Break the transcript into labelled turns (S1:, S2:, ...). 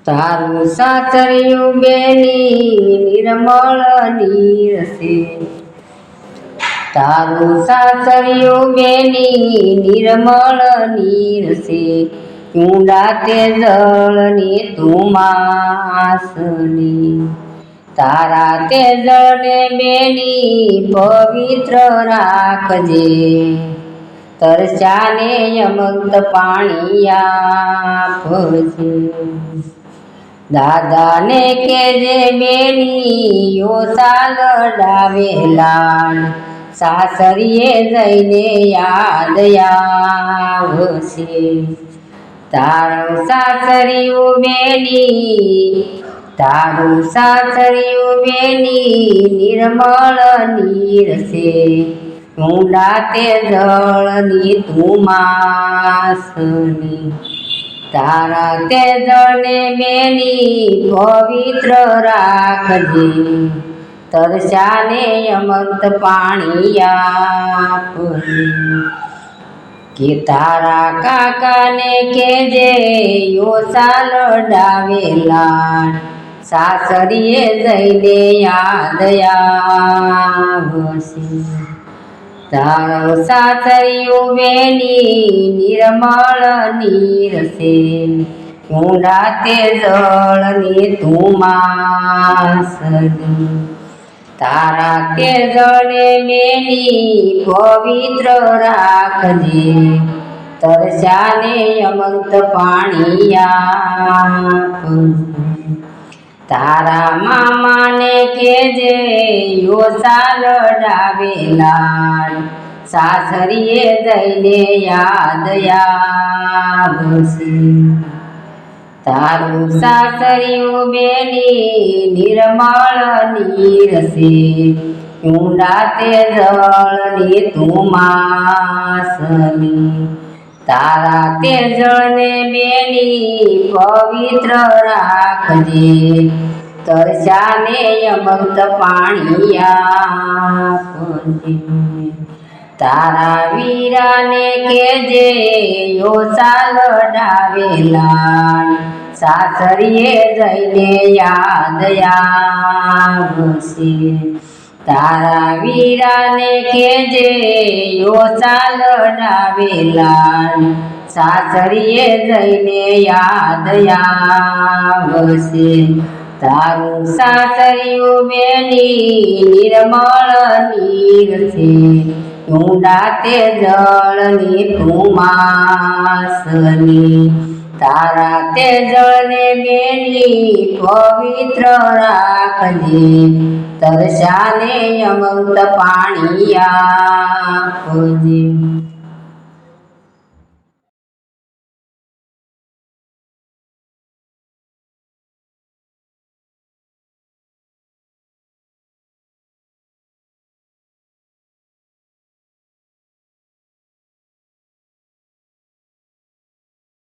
S1: તારું સાસરિયું બેની નિર્મળ નીર છે, તારું સાસરિયું બેની નિર્મળ નીર છે, ઊંડા તે જળની તું માસની, તારા તે જળને બેની પવિત્ર રાખજે, તરસ્યાને અમૃત પાણી આપજે. દાદાને કેજે બેની ઓછા લડાવેલા, સાસરીએ જઈને યાદ આવશે. તારું સાસરિયું બેની, તારું સાસરિયું બેની નિર્મળ નીર છે, ઊંડા તે જળની તું માસની, તારા તે જળને બેની પવિત્ર રાખજે, તરસ્યાને અમૃત પાણી આપજે. કે તારા કાકાને કેજે ઓછા લડાવેલા, સાસરીએ જઈને યાદ આવશે. તારું સાસરિયું બેની નિર્મળ નીર છે, ઊંડા તે જળની તું માસની, તારા તે જળને બેની પવિત્ર રાખજે, તરસ્યાને અમૃત પાણી આપજે. તારા મામાને કેજે ઓછા લડાવેલા, સાસરીએ જઈને યાદ આવશે. તારું સાસરિયું બેની નિર્મળ નીર છે, ઊંડા તે જળની તું માસની, તારા તે જળને બેની પવિત્ર રાખજે, તરસ્યાને અમૃત પાણી આપજે. તારા વીરાને કેજે ઓછા લડાવેલા, સાસરીએ જઈને યાદ આવશે. તારા વીરાને કેજે ઓછા લડાવેલા, સાસરીએ જઈને યાદ આવશે. તારું સાસરિયું બેની નિર્મળ નીર છે, ઊંડા તે જળની તું માસની, તારા તે જળને બેની પવિત્ર રાખજે, તરસ્યાને અમૃત પાણી આપજે.